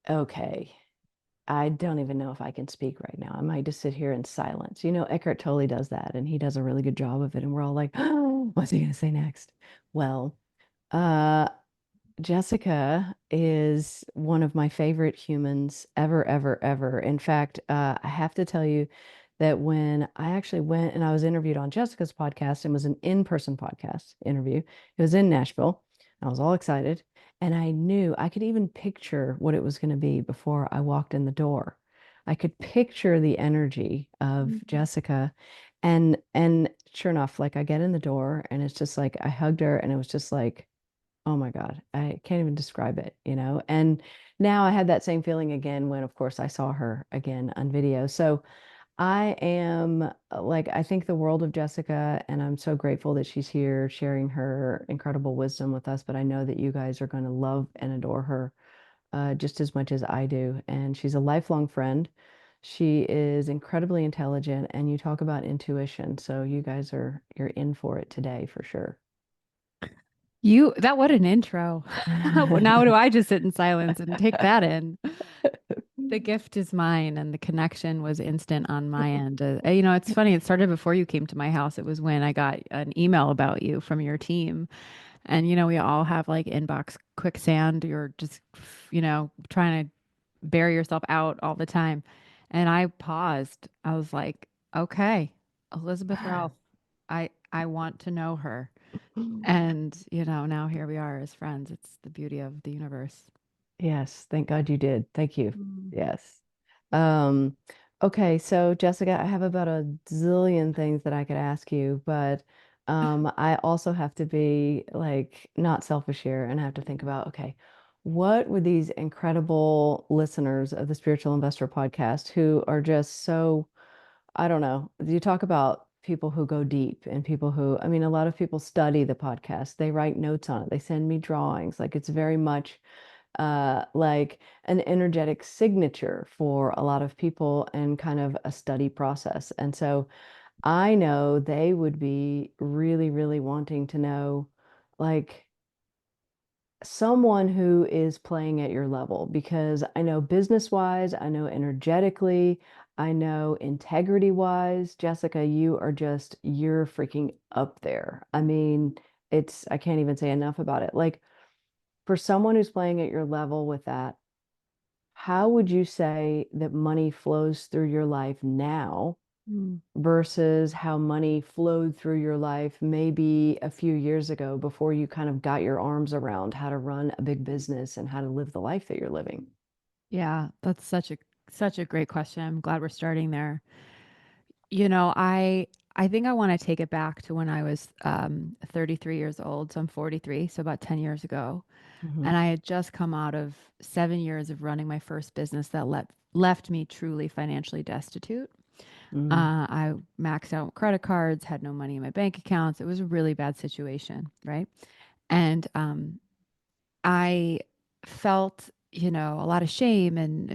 Okay. I don't even know if I can speak right now. I might just sit here in silence. You know, Eckhart Tolle does that, and he does a really good job of it. And we're all like, oh, what's he going to say next? Well, uh, Jessica is one of my favorite humans ever, ever, ever. In fact, I have to tell you that when I actually went and I was interviewed on Jessica's podcast, it was an in-person podcast interview. It was in Nashville. I was all excited, and I knew I could even picture what it was going to be before I walked in the door. I could picture the energy of Mhm. Jessica, and sure enough, like I get in the door, and it's just like I hugged her, and it was just like, oh my God, I can't even describe it, you know? And now I had that same feeling again when, of course, I saw her again on video. So I am like, I think the world of Jessica, and I'm so grateful that she's here sharing her incredible wisdom with us. But I know that you guys are going to love and adore her just as much as I do. And she's a lifelong friend. She is incredibly intelligent, and you talk about intuition. So you guys you're in for it today for sure. That what an intro. Now do I just sit in silence and take that in? The gift is mine and the connection was instant on my end. It's funny. It started before you came to my house. It was when I got an email about you from your team. And, we all have like inbox quicksand. You're just, trying to bury yourself out all the time. And I paused. I was like, okay, Elizabeth Ralph, I want to know her. And, now here we are as friends. It's the beauty of the universe. Yes, thank God you did. Thank you. Mm. Yes. Um, okay, so Jessica, I have about a zillion things that I could ask you, but I also have to be like not selfish here and I have to think about, okay, what would these incredible listeners of the Spiritual Investor podcast who are just so, I don't know, you talk about people who go deep and people who, I mean, a lot of people study the podcast. They write notes on it. They send me drawings. Like it's very much like an energetic signature for a lot of people and kind of a study process. And so I know they would be really, really wanting to know, like, someone who is playing at your level because I know business wise, I know energetically, I know integrity wise, Jessica, you're freaking up there. I mean, I can't even say enough about it. Like, for someone who's playing at your level with that, how would you say that money flows through your life now Mm. versus how money flowed through your life maybe a few years ago before you kind of got your arms around how to run a big business and how to live the life that you're living? Yeah, that's such a great question. I'm glad we're starting there. I think I want to take it back to when I was 33 years old. So I'm 43, so about 10 years ago. Hmm. And I had just come out of 7 years of running my first business that left me truly financially destitute. Hmm. I maxed out credit cards, had no money in my bank accounts. It was a really bad situation, right? And I felt, a lot of shame and,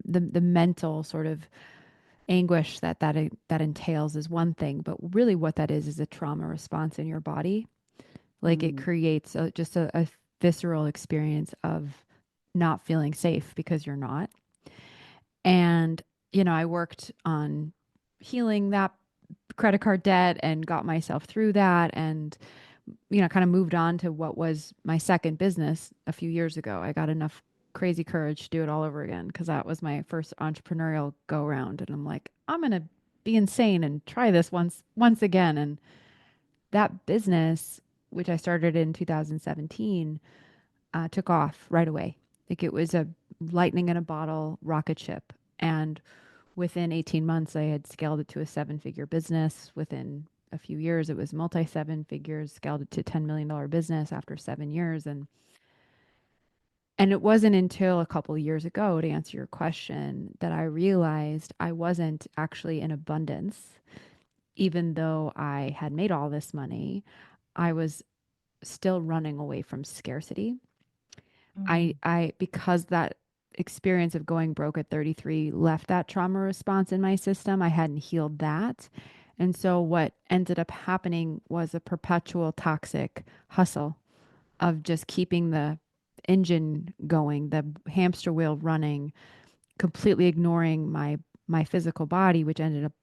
the mental sort of anguish that entails is one thing, but really what that is a trauma response in your body. Like it Hmm. creates just a visceral experience of not feeling safe because you're not. And, I worked on healing that credit card debt and got myself through that and, kind of moved on to what was my second business a few years ago. I got enough crazy courage to do it all over again because that was my first entrepreneurial go round. And I'm like, I'm going to be insane and try this once again. And that business, which I started in 2017, took off right away. Like it was a lightning in a bottle rocket ship. And within 18 months, I had scaled it to a 7-figure business. Within a few years, it was multi seven figures, scaled it to $10 million business after 7 years. And it wasn't until a couple of years ago, to answer your question, that I realized I wasn't actually in abundance. Even though I had made all this money, I was still running away from scarcity. Because that experience of going broke at 33 left that trauma response in my system, I hadn't healed that. And so what ended up happening was a perpetual toxic hustle of just keeping the engine going, the hamster wheel running, completely ignoring my physical body, which ended up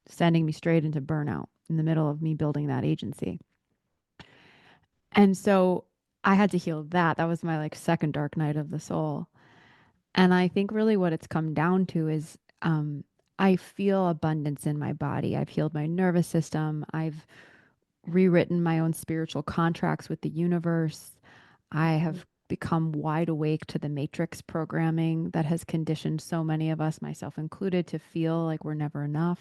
sending me straight into burnout in the middle of me building that agency. And so I had to heal that. That was my like second dark night of the soul. And I think really what it's come down to is I feel abundance in my body. I've healed my nervous system. I've rewritten my own spiritual contracts with the universe. I have become wide awake to the matrix programming that has conditioned so many of us, myself included, to feel like we're never enough.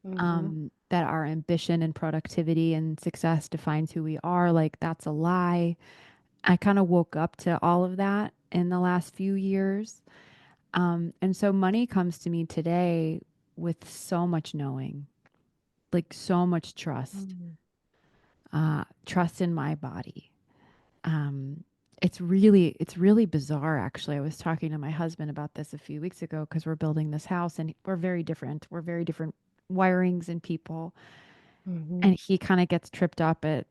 Mm-hmm. That our ambition and productivity and success defines who we are. Like, that's a lie. I kind of woke up to all of that in the last few years. And so money comes to me today with so much knowing, like so much trust, Mm-hmm. trust in my body. Um, it's really bizarre, actually. I was talking to my husband about this a few weeks ago because we're building this house and we're very different. We're very different wirings and people. Mm-hmm. And he kind of gets tripped up at,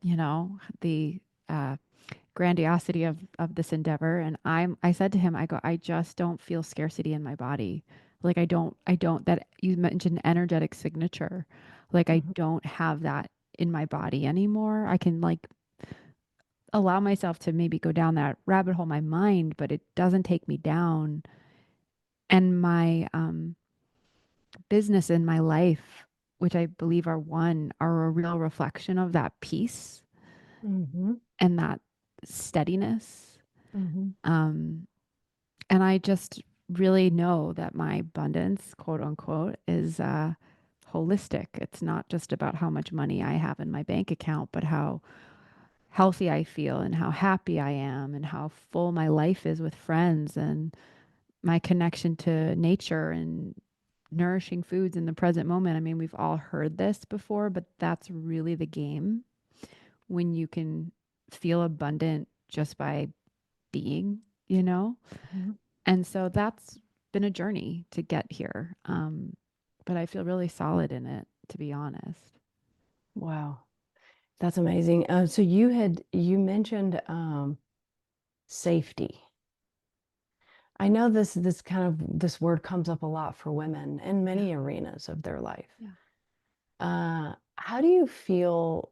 the uh, grandiosity of this endeavor. And I said to him, I go, I just don't feel scarcity in my body. Like I don't that you mentioned energetic signature. Like I Mm-hmm. don't have that in my body anymore. I can like allow myself to maybe go down that rabbit hole in my mind, but it doesn't take me down. And my business and my life, which I believe are one, are a real reflection of that peace Mm-hmm. and that steadiness. Mm-hmm. Um, And I just really know that my abundance, quote unquote, is holistic. It's not just about how much money I have in my bank account, but how healthy I feel and how happy I am and how full my life is with friends and my connection to nature and nourishing foods in the present moment. I mean, we've all heard this before, but that's really the game when you can feel abundant just by being, you know? Mm-hmm. And so that's been a journey to get here. But I feel really solid in it, to be honest. Wow, that's amazing. So you mentioned safety. I know this word comes up a lot for women in Yeah. many arenas of their life. Yeah. How do you feel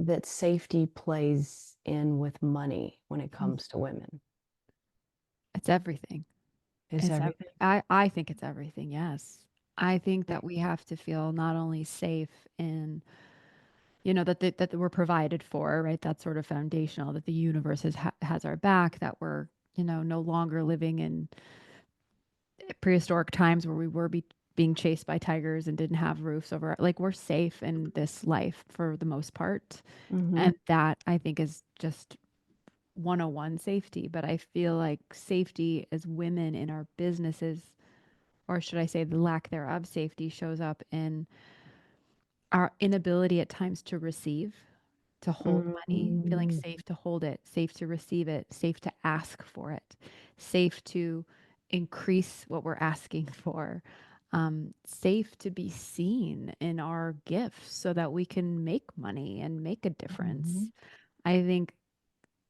that safety plays in with money when it Mm. comes to women? It's everything. Is everything? I think it's everything. Yes. I think that we have to feel not only safe in, that we're provided for, right? That's sort of foundational, that the universe has our back, that we're, no longer living in prehistoric times where we were being chased by tigers and didn't have roofs over. Like we're safe in this life for the most part. Mm-hmm. And that I think is just 101 safety. But I feel like safety as women in our businesses, or should I say the lack thereof safety, shows up in our inability at times to receive, to hold money, feeling Mm-hmm. safe to hold it, safe to receive it, safe to ask for it, safe to increase what we're asking for, safe to be seen in our gifts so that we can make money and make a Mm-hmm. difference. I think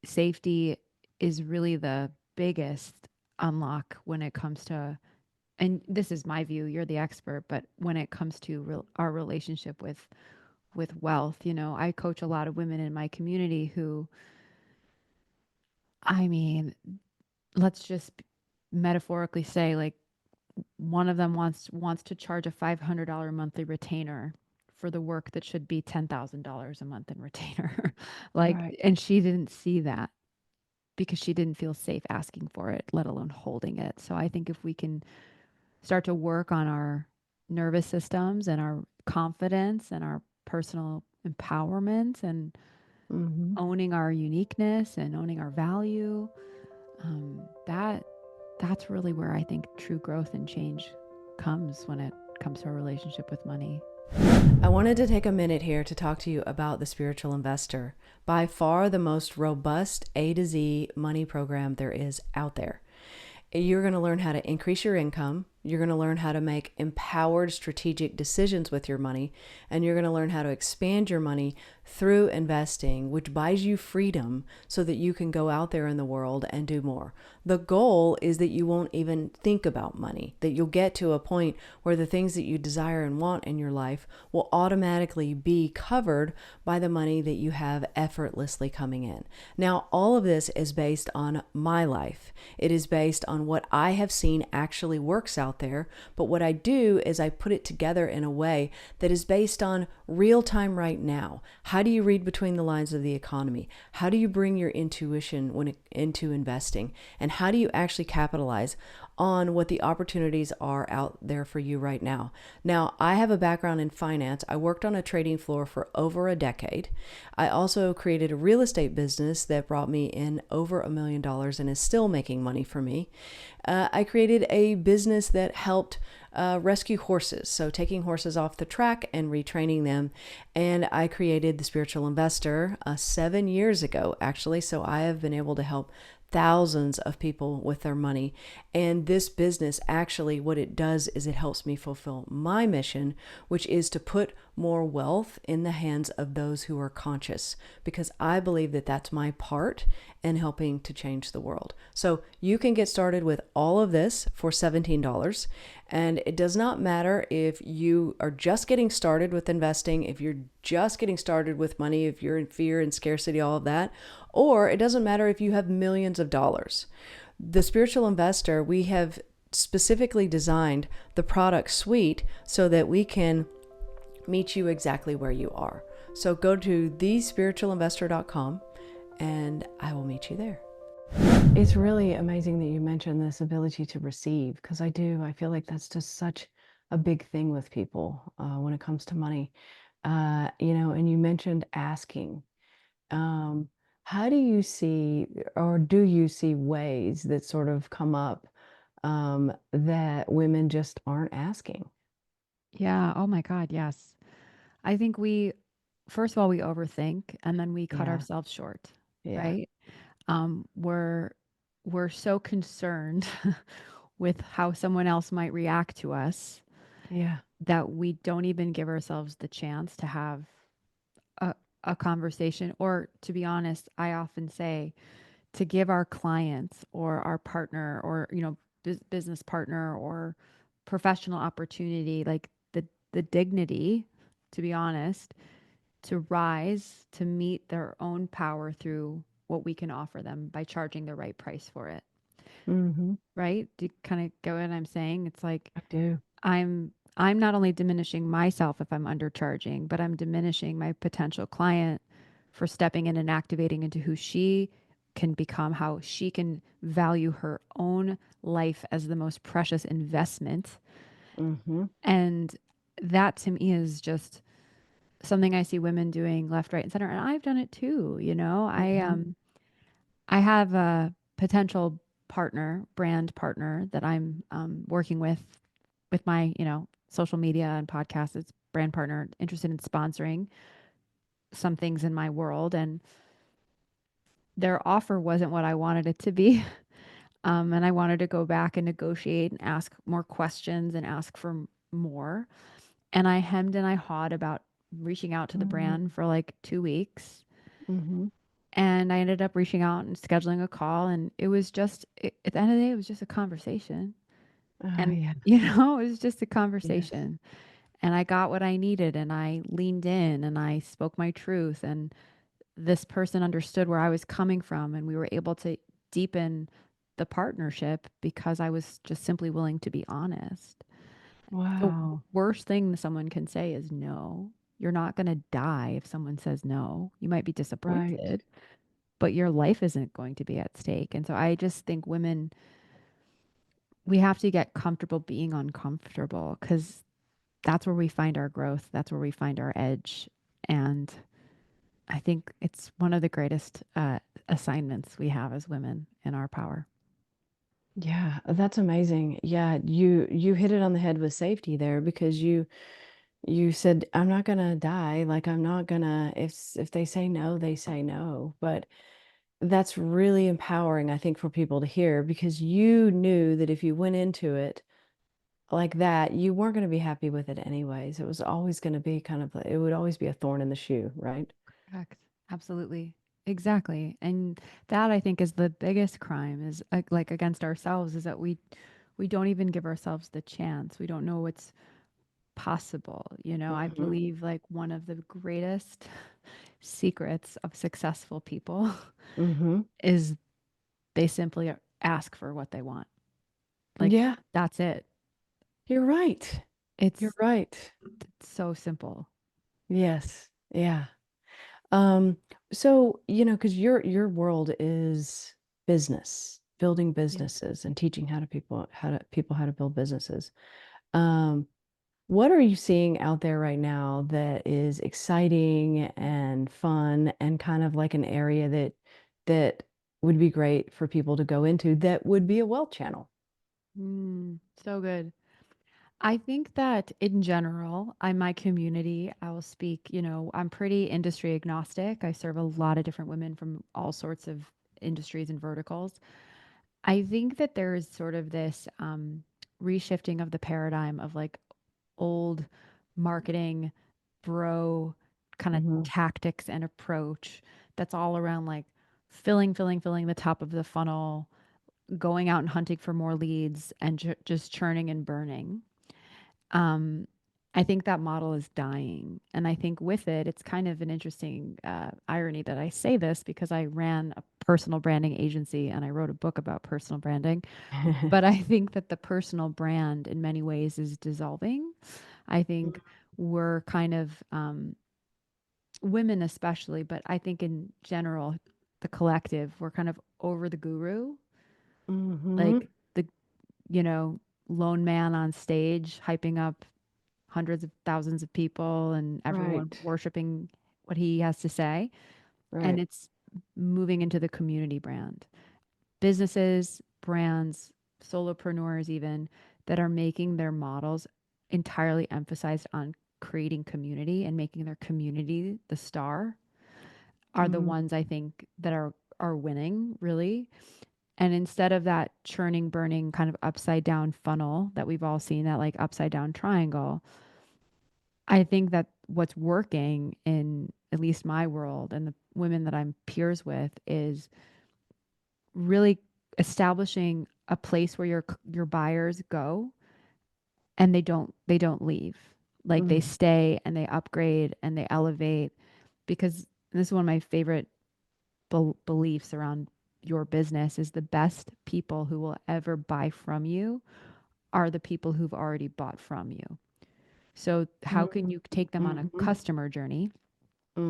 safety is really the biggest unlock when it comes to, and this is my view, you're the expert, but when it comes to our relationship with wealth. I coach a lot of women in my community who, I mean, let's just metaphorically say, like, one of them wants to charge a $500 monthly retainer for the work that should be $10,000 a month in retainer. Like, Right. and she didn't see that because she didn't feel safe asking for it, let alone holding it. So I think if we can start to work on our nervous systems and our confidence and our personal empowerment and Mm-hmm. owning our uniqueness and owning our value, that that's really where I think true growth and change comes when it comes to our relationship with money. I wanted to take a minute here to talk to you about the Spiritual Investor, by far the most robust A to Z money program there is out there. You're going to learn how to increase your income, You're going to learn how to make empowered strategic decisions with your money, and you're going to learn how to expand your money through investing, which buys you freedom so that you can go out there in the world and do more. The goal is that you won't even think about money, that you'll get to a point where the things that you desire and want in your life will automatically be covered by the money that you have effortlessly coming in. Now, all of this is based on my life. It is based on what I have seen actually works out there. But what I do is I put it together in a way that is based on real time right now. How do you read between the lines of the economy? How do you bring your intuition into investing? And how do you actually capitalize on what the opportunities are out there for you right now? Now, I have a background in finance. I worked on a trading floor for over a decade. I also created a real estate business that brought me in over $1 million and is still making money for me. I created a business that helped rescue horses, so taking horses off the track and retraining them. And I created the Spiritual Investor 7 years ago, actually. So I have been able to help thousands of people with their money. And this business, actually, what it does is it helps me fulfill my mission, which is to put more wealth in the hands of those who are conscious, because I believe that that's my part in helping to change the world. So you can get started with all of this for $17. And it does not matter if you are just getting started with investing, if you're just getting started with money, if you're in fear and scarcity, all of that, or it doesn't matter if you have millions of dollars. The Spiritual Investor, we have specifically designed the product suite so that we can meet you exactly where you are. So go to thespiritualinvestor.com and I will meet you there. It's really amazing that you mentioned this ability to receive, because I do. I feel like that's just such a big thing with people when it comes to money. And you mentioned asking. Um, how do you see, or do you see ways that sort of come up that women just aren't asking? Yeah. Oh my God. Yes. I think first of all, we overthink and then we cut Yeah, ourselves short, yeah, right? Um, we're, we're so concerned with how someone else might react to us yeah. that we don't even give ourselves the chance to have a, a conversation. Or to be honest, I often say to give our clients or our partner or, business partner or professional opportunity, like the dignity, to be honest, to rise to meet their own power through what we can offer them by charging the right price for it. Mm-hmm. Right? Do you kind of get what I'm saying? It's like I do. I'm not only diminishing myself if I'm undercharging, but I'm diminishing my potential client for stepping in and activating into who she can become, how she can value her own life as the most precious investment. Mm-hmm. And that to me is just something I see women doing left, right, and center. And I've done it too, you know. Mm-hmm. I have a potential partner, brand partner that I'm working with my, social media and podcasts. It's brand partner interested in sponsoring some things in my world, and their offer wasn't what I wanted it to be. And I wanted to go back and negotiate and ask more questions and ask for more. And I hemmed and I hawed about reaching out to the Mm-hmm. brand for like 2 weeks. Mm-hmm. And I ended up reaching out and scheduling a call. And it was just, at the end of the day, it was just a conversation. Oh, And, yeah. it was just a Yes. conversation. And I got what I needed and I leaned in and I spoke my truth. And this person understood where I was coming from. And we were able to deepen the partnership because I was just simply willing to be honest. The Wow. worst thing someone can say is no. You're not going to die if someone says no. You might be Right. disappointed, but your life isn't going to be at stake. And so I just think women, we have to get comfortable being uncomfortable because that's where we find our growth. That's where we find our edge. And I think it's one of the greatest assignments we have as women in our power. Yeah, that's amazing. Yeah, you hit it on the head with safety there, because you said I'm not gonna die, like I'm not gonna, if they say no, they say no. But that's really empowering, I think, for people to hear, because you knew that if you went into it like that, you weren't going to be happy with it anyways. It was always going to be kind of, it would always be a thorn in the shoe, right? Correct. Absolutely. Exactly. And that I think is the biggest crime is like against ourselves is that we don't even give ourselves the chance. We don't know what's possible. You know, I Hmm. believe like one of the greatest secrets of successful people Hmm. is they simply ask for what they want. Like Yeah, that's it. you're right. You're It's right. so simple. Yes. Yeah. Um, so, because your world is business, building Yeah. businesses and teaching how to build businesses. Um, what are you seeing out there right now that is exciting and fun and kind of like an area that would be great for people to go into that would be a wealth channel? So good. I think that in general, my community, I will speak, you know, I'm pretty industry agnostic. I serve a lot of different women from all sorts of industries and verticals. I think that there is sort of this reshifting of the paradigm of like old marketing, bro kind of Hmm. tactics and approach that's all around like filling the top of the funnel, going out and hunting for more leads and just churning and burning. um, I think that model is dying. And I think with it, it's kind of an interesting irony that I say this because I ran a personal branding agency and I wrote a book about personal branding. But I think that the personal brand in many ways is dissolving. I think we're kind of, women especially, but I think in general, the collective, we're kind of over the guru, Hmm. like the, you know, lone man on stage hyping up hundreds of thousands of people and everyone Right. worshiping what he has to say. And Right. it's moving into the community brand. Businesses, brands, solopreneurs, even that are making their models entirely emphasized on creating community and making their community the star are the Mm. ones I think that are winning really. And instead of that churning, burning kind of upside down funnel that we've all seen, that like upside down triangle, I think that what's working in at least my world and the women that I'm peers with is really establishing a place where your buyers go and they don't leave. Like they Mm. stay and they upgrade and they elevate because this is one of my favorite beliefs around your business is the best people who will ever buy from you are the people who've already bought from you. So how can you take them on a Mm-hmm. customer journey,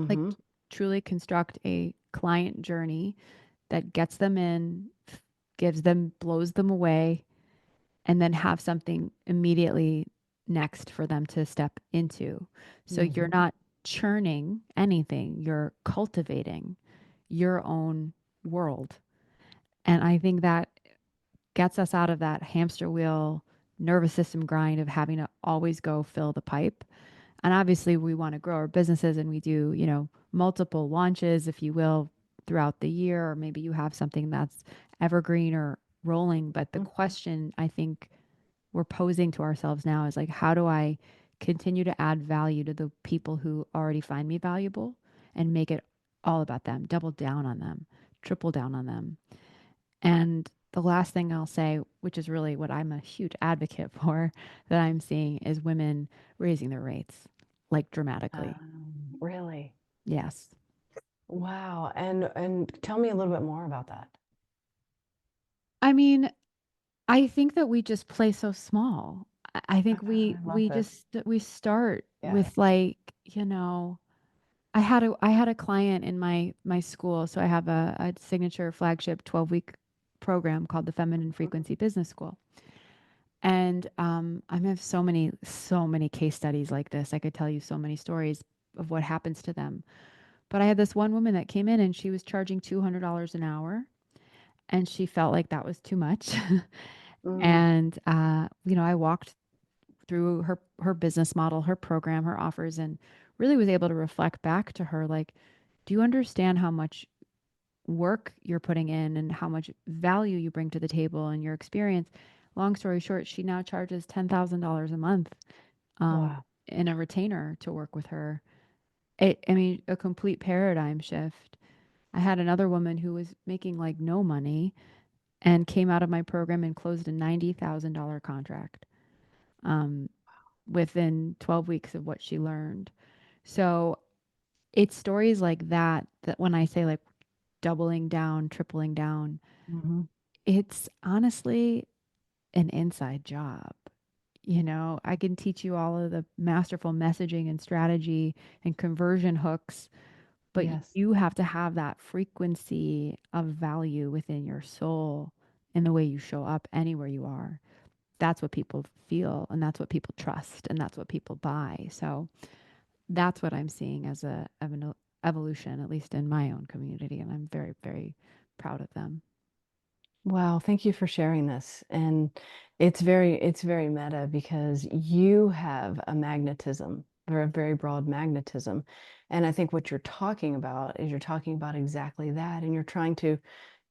like Mm-hmm. truly construct a client journey that gets them in, gives them, blows them away, and then have something immediately next for them to step into. So you're Mm-hmm. not churning anything, you're cultivating your own world. And I think that gets us out of that hamster wheel nervous system grind of having to always go fill the pipe. And obviously, we want to grow our businesses and we do, you know, multiple launches, if you will, throughout the year, or maybe you have something that's evergreen or rolling. But the question I think we're posing to ourselves now is like, how do I continue to add value to the people who already find me valuable and make it all about them, double down on them, triple down on them? And the last thing I'll say, which is really what I'm a huge advocate for, that I'm seeing is women raising their rates like dramatically. Really? Yes. Wow. And tell me a little bit more about that. I mean, I think that we just play so small. I think I love we this. just we start Yeah. with like, you know, I had a client in my school, so I have a signature flagship 12-week program called the Feminine Frequency Business School. And I have so many case studies like this. I could tell you so many stories of what happens to them. But I had this one woman that came in and she was charging $200 an hour, and she felt like that was too much. Mm. And you know, I walked through her business model, her program, her offers, and really was able to reflect back to her like, do you understand how much work you're putting in and how much value you bring to the table and your experience? long story short, she now charges $10,000 a month um, Wow. in a retainer to work with her. I mean, a complete paradigm shift. I had another woman who was making like no money and came out of my program and closed a $90,000 contract um, within 12 weeks of what she learned. So it's stories like that that when I say like doubling down, tripling down, Hmm. it's honestly an inside job. You know, I can teach you all of the masterful messaging and strategy and conversion hooks, but Yes. you have to have that frequency of value within your soul in the way you show up anywhere you are. That's what people feel and that's what people trust and that's what people buy. So that's what I'm seeing as an evolution, at least in my own community. And I'm very, very proud of them. Wow, thank you for sharing this. And it's very meta because you have a magnetism, or a very broad magnetism. And I think what you're talking about is you're talking about exactly that. And you're trying to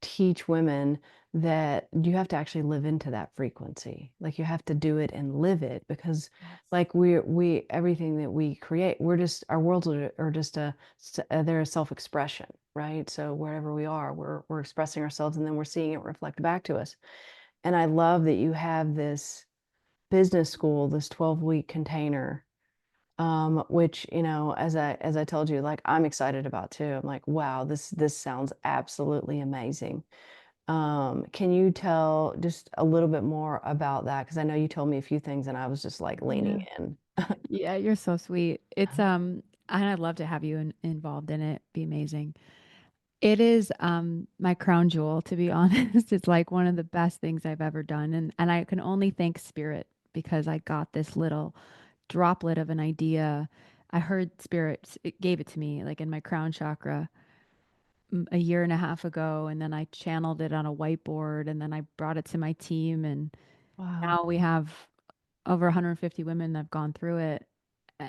teach women that you have to actually live into that frequency. Like you have to do it and live it because Yes. like we everything that we create, we're just our worlds are just they're a self-expression, right? So wherever we are, we're expressing ourselves and then we're seeing it reflect back to us. And I love that you have this business school, this 12-week container, which, as I told you, like I'm excited about too. I'm like, wow, this sounds absolutely amazing. Can you tell just a little bit more about that? Because I know you told me a few things and I was just like leaning Yeah. in. Yeah, you're so sweet. It's and I'd love to have you involved in it. Be amazing. It is my crown jewel, to be honest. It's like one of the best things I've ever done. And I can only thank Spirit because I got this little droplet of an idea. I heard Spirit, it gave it to me like in my crown chakra a year and a half ago. And then I channeled it on a whiteboard and then I brought it to my team. And Wow. now we have over 150 women that have gone through it.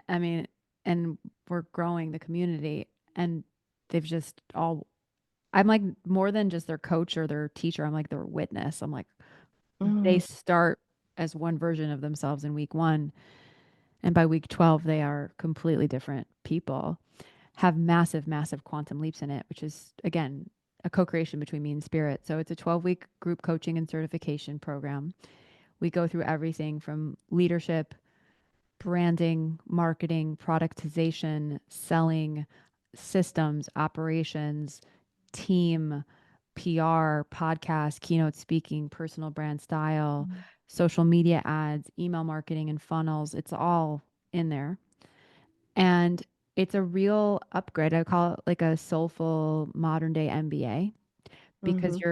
I mean, and we're growing the community and they've just all, I'm like more than just their coach or their teacher. I'm like their witness. I'm like, they Mm, start as one version of themselves in week one. And by week 12, they are completely different people, have massive, massive quantum leaps in it, which is, again, a co creation between me and Spirit. So it's a 12-week group coaching and certification program. We go through everything from leadership, branding, marketing, productization, selling, systems, operations, team, PR, podcast, keynote speaking, personal brand style, mm, social media ads, email marketing, and funnels. It's all in there. And it's a real upgrade. I call it like a soulful modern day MBA because mhm.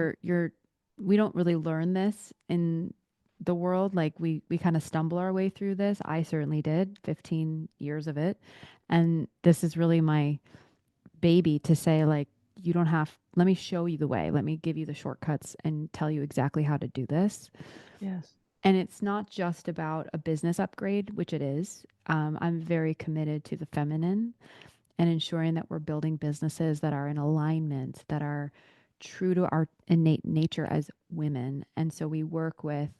we don't really learn this in the world. Like we kind of stumble our way through this. I certainly did, 15 years of it. And this is really my baby to say like you don't have, let me show you the way. Let me give you the shortcuts and tell you exactly how to do this. Yes. And it's not just about a business upgrade, which it is. I'm very committed to the feminine and ensuring that we're building businesses that are in alignment, that are true to our innate nature as women. And so we work with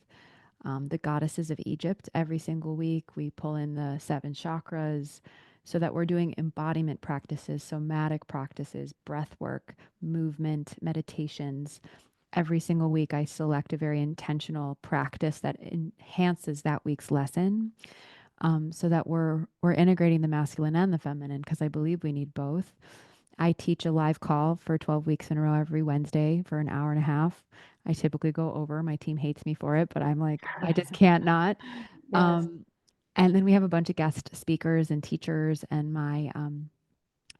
the goddesses of Egypt every single week. We pull in the seven chakras so that we're doing embodiment practices, somatic practices, breath work, movement, meditations. Every single week, I select a very intentional practice that enhances that week's lesson, so that we're integrating the masculine and the feminine because I believe we need both. I teach a live call for 12 weeks in a row every Wednesday for an hour and a half. I typically go over. My team hates me for it, but I'm like, I just can't not. Yes. Um, and then we have a bunch of guest speakers and teachers, and my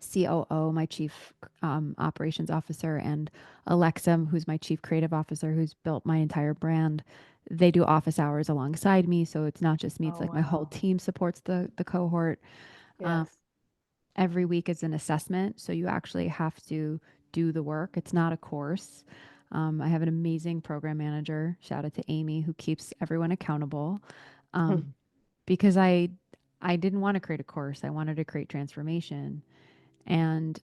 COO, my chief operations officer, and Alexa, who's my chief creative officer, who's built my entire brand. They do office hours alongside me, so it's not just me; it's Oh, like my whole wow. team supports the cohort. Um, Yes. every week is an assessment, so you actually have to do the work. It's not a course. I have an amazing program manager. Shout out to Amy, who keeps everyone accountable. Um, because I didn't want to create a course. I wanted to create transformation. And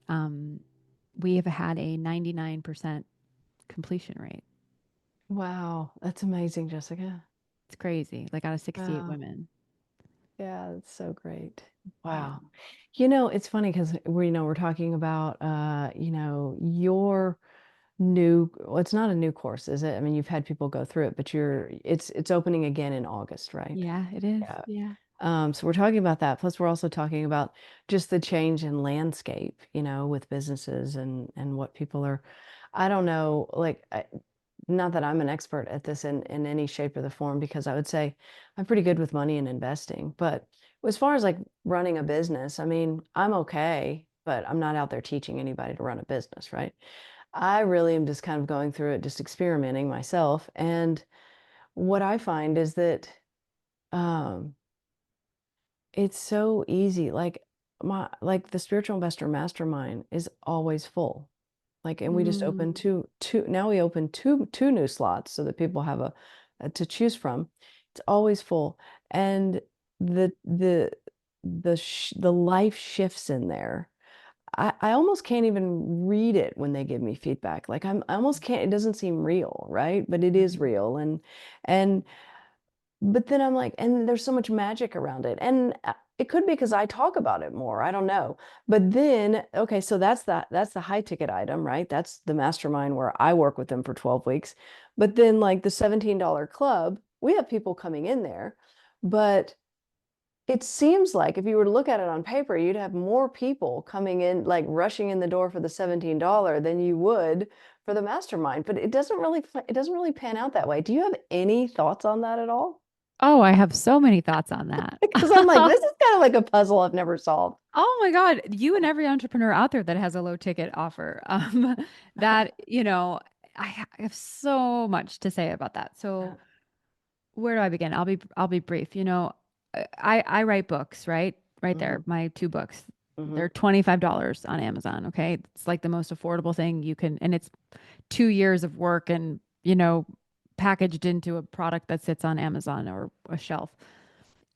we have had a 99% completion rate. Wow, that's amazing, Jessica. It's crazy. Like out of 68 Wow. women. Yeah, that's so great. Yeah. Wow. You know, it's funny because we're talking about your new, well, it's not a new course, is it? I mean, you've had people go through it, but it's opening again in August, right? Yeah, it is. Yeah. Yeah. So we're talking about that. Plus, we're also talking about just the change in landscape, with businesses and what people are. I don't know, like, not that I'm an expert at this in any shape or the form, because I would say I'm pretty good with money and investing. But as far as like running a business, I mean, I'm okay, but I'm not out there teaching anybody to run a business, right? I really am just kind of going through it, just experimenting myself. And what I find is that um, it's so easy. Like the spiritual investor mastermind is always full. Like, and we just opened Mm. two, now we open two new slots so that people have a to choose from. It's always full. And the the the life shifts in there. I almost can't even read it when they give me feedback. Like I almost can't, it doesn't seem real, right? But it is Mhm. real. And but then I'm like, and there's so much magic around it. And it could be because I talk about it more. I don't know. But then, okay, so that's the high ticket item, right? That's the mastermind where I work with them for 12 weeks. But then like the $17 club, we have people coming in there, but it seems like if you were to look at it on paper, you'd have more people coming in, like rushing in the door for the $17 than you would for the mastermind. But it doesn't really pan out that way. Do you have any thoughts on that at all? Oh, I have so many thoughts on that. Because I'm like, this is kind of like a puzzle I've never solved. Oh my God, you and every entrepreneur out there that has a low ticket offer. That, I have so much to say about that. So where do I begin? I'll be brief. I write books, right? Right there, Hmm. my two books. Hmm. They're $25 on Amazon. Okay. It's like the most affordable thing you can, and it's 2 years of work and, packaged into a product that sits on Amazon or a shelf.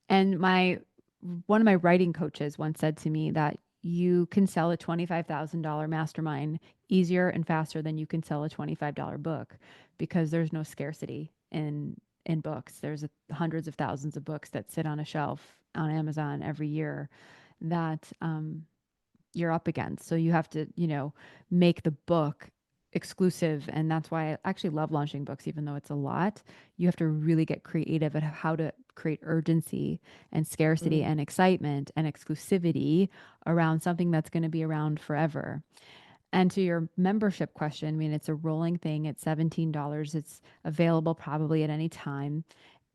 And one of my writing coaches once said to me that you can sell a $25,000 mastermind easier and faster than you can sell a $25 book because there's no scarcity in books. There's hundreds of thousands of books that sit on a shelf on Amazon every year that you're up against. So you have to, make the book exclusive. And that's why I actually love launching books, even though it's a lot. You have to really get creative at how to create urgency and scarcity Mm. and excitement and exclusivity around something that's going to be around forever. And to your membership question, I mean, it's a rolling thing. It's $17. It's available probably at any time.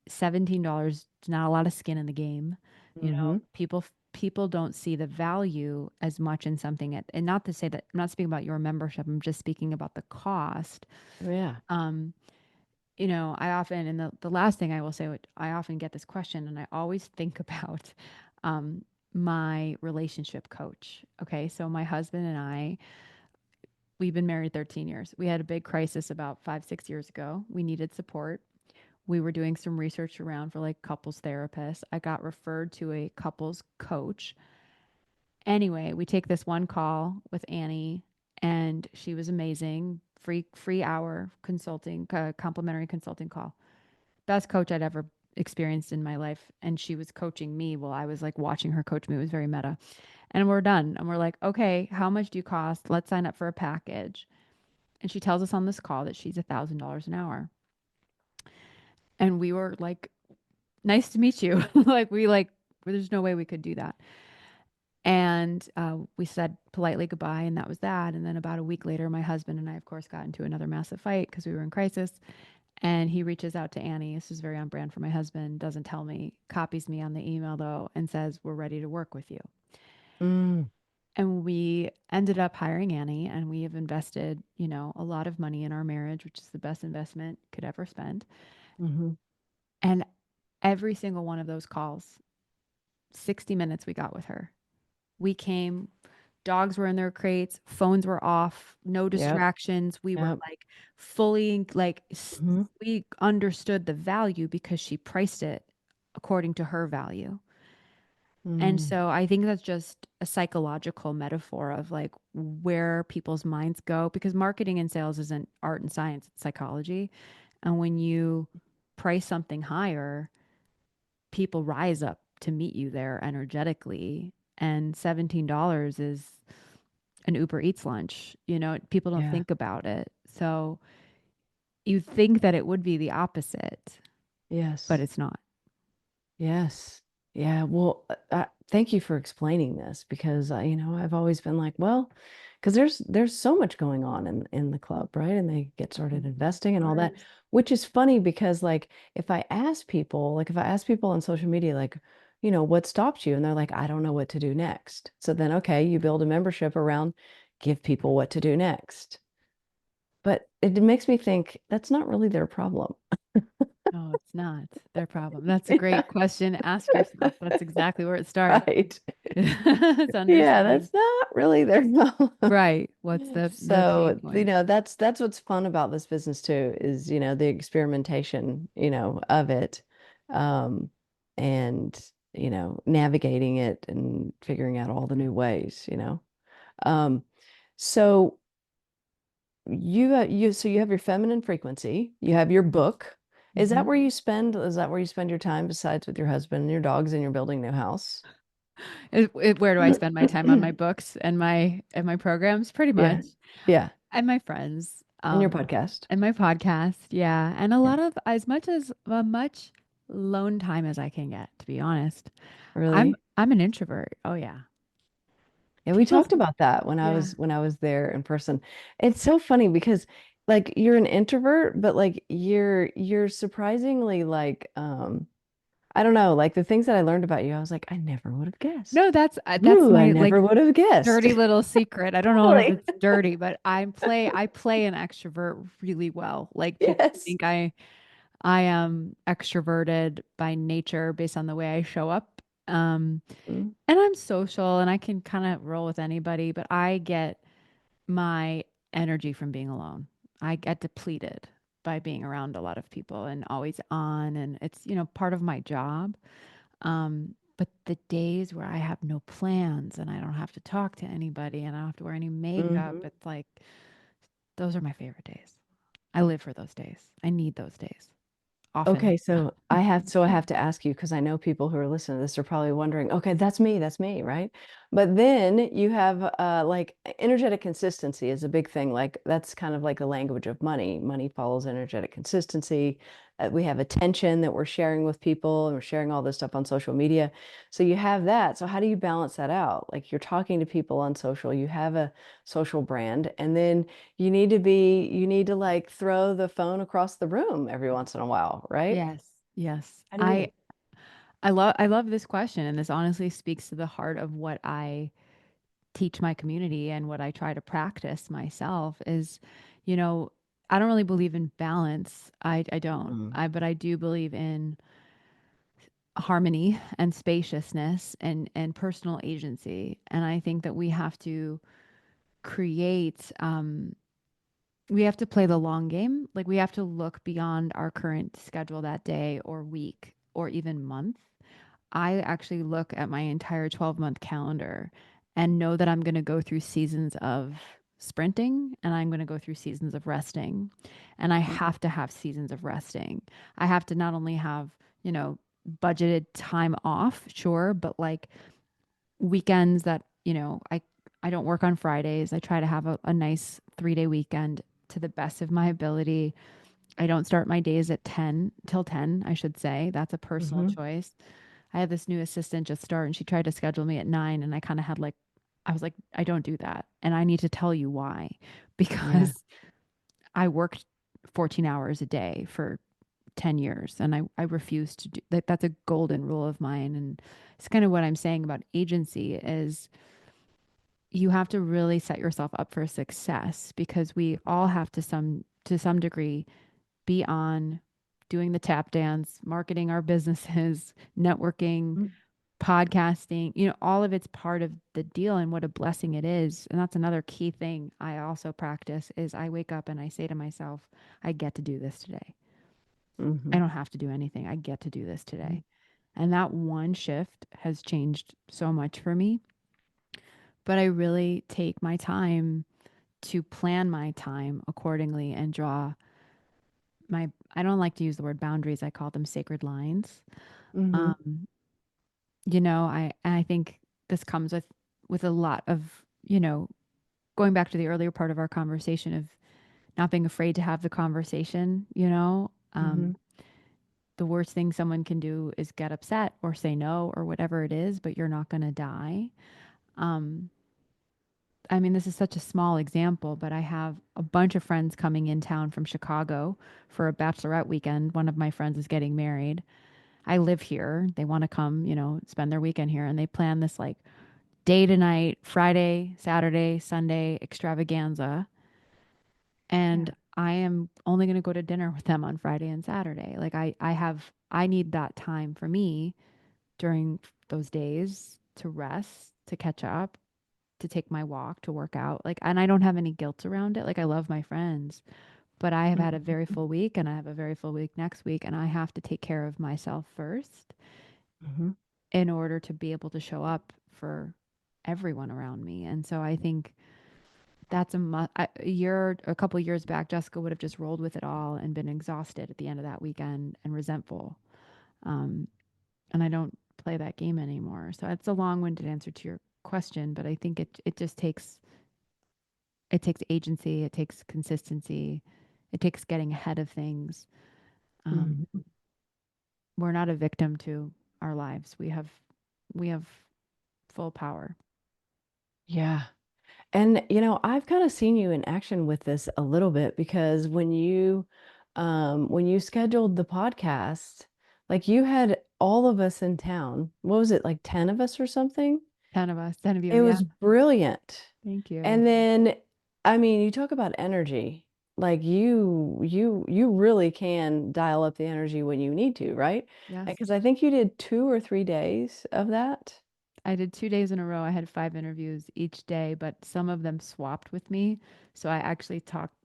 $17 is not a lot of skin in the game. Hmm. People don't see the value as much in something and not to say that I'm not speaking about your membership, I'm just speaking about the cost. Yeah. Um, I often and the last thing I will say, which I often get this question and I always think about um my relationship coach. Okay. So my husband and we've been married 13 years. We had a big crisis about 5, 6 years ago. We needed support. We were doing some research around for like couples therapists. I got referred to a couples coach. Anyway, we take this one call with Annie and she was amazing. Free hour consulting, complimentary consulting call. Best coach I'd ever experienced in my life. And she was coaching me while I was like watching her coach me. It was very meta. And we're done. And we're like, okay, how much do you cost? Let's sign up for a package. And she tells us on this call that she's $1,000 an hour. And we were like, nice to meet you. There's no way we could do that. And we said politely goodbye, and that was that. And then about a week later, my husband and I, of course, got into another massive fight because we were in crisis. And he reaches out to Annie. This is very on brand for my husband. Doesn't tell me, copies me on the email though, and says, "We're ready to work with you." Mm. And we ended up hiring Annie, and we have invested, a lot of money in our marriage, which is the best investment could ever spend. Hmm. And every single one of those calls, 60 minutes we got with her. We came, dogs were in their crates, phones were off, no Yep. distractions. We were Yep. like fully Hmm. we understood the value because she priced it according to her value. And Mm. so I think that's just a psychological metaphor of like where people's minds go because marketing and sales isn't art and science, it's psychology. And when you price something higher, people rise up to meet you there energetically. And $17 is an Uber Eats lunch. You know, people don't Yeah. think about it. So you think that it would be the opposite, but Yes. it's not. Yes. Yeah. Well, thank you for explaining this because I've always been like, well, because there's so much going on in the club, right? And they get started Mhm. investing and all that, Course. which is funny because like if I ask people on social media, like, what stopped you? And they're like, I don't know what to do next. So then, okay, you build a membership around give people what to do next. But it makes me think that's not really their problem. No, it's not their problem. That's a great question to ask yourself. That's exactly where it starts. Right. It's Yeah, understanding. that's not really their problem. Right. What's the pain So, point? that's what's fun about this business too, is, the experimentation, of it. Um, and, navigating it and figuring out all the new ways. Um, so you have your feminine frequency, you have your book. Hmm. Is that where you spend your time besides with your husband and your dogs and you're building a new house? Where do I spend my time on my books and my programs? Pretty Yeah. much. Yeah. And my friends. And your podcast. And my podcast. Yeah. And a Yeah. lot of as much lone time as I can get, to be honest. Really? I'm an introvert. Oh yeah. Yeah, we People talked about that when I yeah. was when I was there in person. It's so funny because like you're an introvert, but like you're surprisingly like I don't know, like the things that I learned about you, I was like, I never would have guessed. No, that's Ooh, I my never like would have guessed. dirty little secret. I don't know if Totally. it's dirty, but I play an extrovert really well. Like people Yes. think I am extroverted by nature based on the way I show up. Mm, And I'm social and I can kind of roll with anybody, but I get my energy from being alone. I get depleted by being around a lot of people and always on, and it's, part of my job. But the days where I have no plans and I don't have to talk to anybody and I don't have to wear any makeup, mhm. it's like those are my favorite days. I live for those days. I need those days often. Okay, so I have to ask you because I know people who are listening to this are probably wondering, okay, that's me, right? But then you have like energetic consistency is a big thing. Like that's kind of like the language of money. Money follows energetic consistency. We have attention that we're sharing with people and we're sharing all this stuff on social media. So you have that. So how do you balance that out? Like you're talking to people on social, you have a social brand, and then you need to like throw the phone across the room every once in a while, right? Yes. Yes. How do you do? I love this question, and this honestly speaks to the heart of what I teach my community and what I try to practice myself is, you know, I don't really believe in balance. I don't. Mm, But I do believe in harmony and spaciousness and personal agency. And I think that we have to create we have to play the long game. Like we have to look beyond our current schedule that day or week or even month. I actually look at my entire 12-month calendar and know that I'm going to go through seasons of sprinting and I'm going to go through seasons of resting. And I mm, have to have seasons of resting. I have to not only have, you know, budgeted time off, sure, but like weekends that, I don't work on Fridays. I try to have a nice 3-day weekend to the best of my ability. I don't start my days at 10 till 10, I should say. That's a personal hmm. choice. I had this new assistant just start and she tried to schedule me at 9 and I kind of had like I was like I don't do that and I need to tell you why Yeah. because I worked 14 hours a day for 10 years and I refuse to do that. That's a golden rule of mine and it's kind of what I'm saying about agency is you have to really set yourself up for success because we all have to some degree be on doing the tap dance, marketing our businesses, networking, Mm, podcasting, all of it's part of the deal and what a blessing it is. And that's another key thing I also practice is I wake up and I say to myself, I get to do this today. I mhm, don't have to do anything. I get to do this mhm, today. And that one shift has changed so much for me. But I really take my time to plan my time accordingly and draw my I don't like to use the word boundaries. I call them sacred lines. Mm-hmm. Um, you know, I think this comes with a lot of, you know, going back to the earlier part of our conversation of not being afraid to have the conversation, you know. Mm-hmm. The worst thing someone can do is get upset or say no or whatever it is, but you're not going to die. Um, I mean, this is such a small example, but I have a bunch of friends coming in town from Chicago for a bachelorette weekend. One of my friends is getting married. I live here. They want to come, you know, spend their weekend here. And they plan this like day to night, Friday, Saturday, Sunday extravaganza. Yeah. And I am only going to go to dinner with them on Friday and Saturday. Like I need that time for me during those days to rest, to catch up, to take my walk, to work out. Like, and I don't have any guilt around it. Like, I love my friends, but I have had a very full week and I have a very full week next week. And I have to take care of myself first Mm-hmm. in order to be able to show up for everyone around me. And so I think that's a year, a couple of years back, Jessica would have just rolled with it all and been exhausted at the end of that weekend and resentful. Um, and I don't play that game anymore. So it's a long-winded answer to your question, but I think it just takes agency, it takes consistency, it takes getting ahead of things. Mm-hmm. We're not a victim to our lives. We have full power. Yeah. And I've kind of seen you in action with this a little bit because when you scheduled the podcast, like you had all of us in town. What was it, like 10 of us or something? 10 of us, 10 of you. It Yeah. was brilliant. Thank you. And then, I mean, you talk about energy. Like you really can dial up the energy when you need to, right? Yes. Because I think you did 2 or 3 days of that. I did 2 days in a row. I had 5 interviews each day, but some of them swapped with me. So I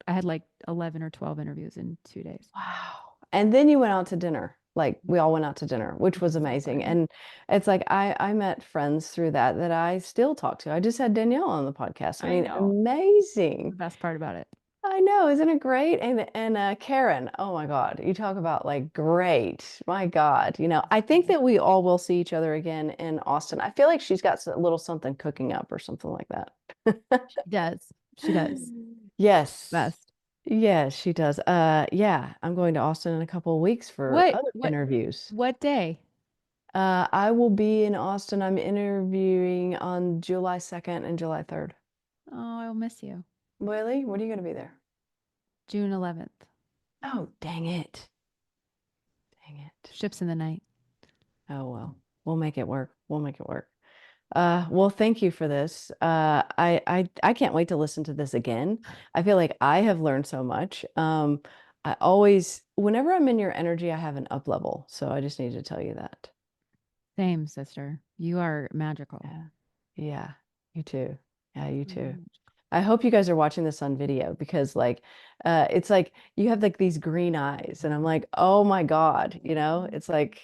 had like 11 or 12 interviews in 2 days, Wow. And then you went out to dinner. Like we all went out to dinner, which which was was so amazing. fun. And it's like I met friends through that I still talk to. I just had Danielle on the podcast. I I mean, know. The amazing. best part about it. I know, isn't it great? And Karen, oh my God, you talk about like great. My God, I think that we all will see each other again in Austin. I feel like she's got a little something cooking up or something like that. She does. She does. Yes. Best. Yes, she does. Yeah, I'm going to Austin in a couple of weeks for What other what interviews. what day? I will be in Austin. I'm interviewing on July 2nd and July 3rd. Oh, I'll miss you. Willie, when are you going to be there? June 11th. Oh, dang it. Dang it. Ships in the night. Oh, well, we'll make it work. We'll make it work. Well, thank you for this. I can't wait to listen to this again. I feel like I have learned so much. Whenever I'm in your energy, I have an up level. So I just need to tell you that. Same, sister. You are magical. Yeah. Yeah. You too. Yeah, you You are too. magical. I hope you guys are watching this on video because it's like you have like these green eyes and I'm like, oh my God, it's like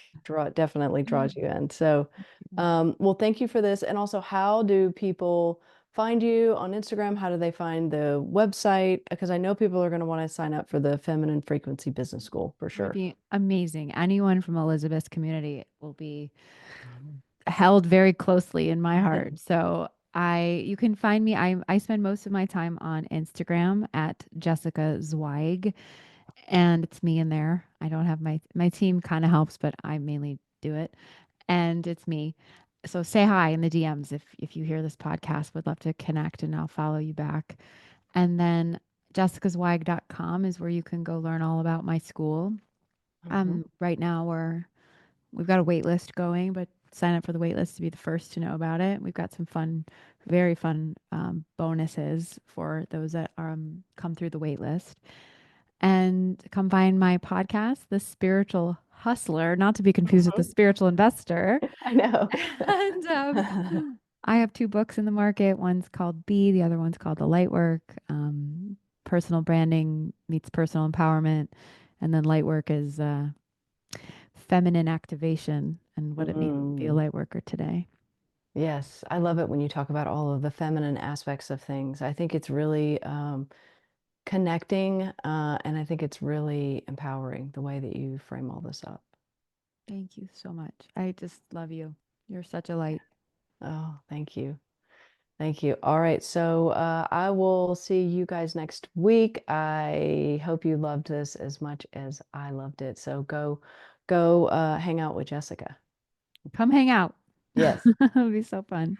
definitely draws you in. So well, thank you for this. And also, how do people find you on Instagram? How do they find the website? Because I know people are going to want to sign up for the Feminine Frequency Business School for It would sure. be amazing. Anyone from Elizabeth's community will be held very closely in my heart. So you can find me. I spend most of my time on Instagram at Jessica Zweig, and it's me in there. I don't have my team kind of helps, but I mainly do it, and it's me. So say hi in the DMs if you hear this podcast. Would love to connect, and I'll follow you back. And then jessicazweig.com is where you can go learn all about my school. Mhm. Right now we've got a wait list going, but sign up for the wait list to be the first to know about it. We've got some fun, very fun bonuses for those that come through the wait list. And come find my podcast, The Spiritual Hustler, not to be confused with The Mhm. Spiritual Investor. I know. And I have two books in the market. One's called Be, the other one's called The Lightwork. Personal branding meets personal empowerment. And then Lightwork is feminine activation and what it means to be a Mm. light worker today. Yes, I love it when you talk about all of the feminine aspects of things. I think it's really connecting, and I think it's really empowering the way that you frame all this up. Thank you so much. I just love you. You're such a light. Oh, thank you. Thank you. All right. So I will see you guys next week. I hope you loved this as much as I loved it. So go hang out with Jessica. Come hang out. Yes. It'll be so fun.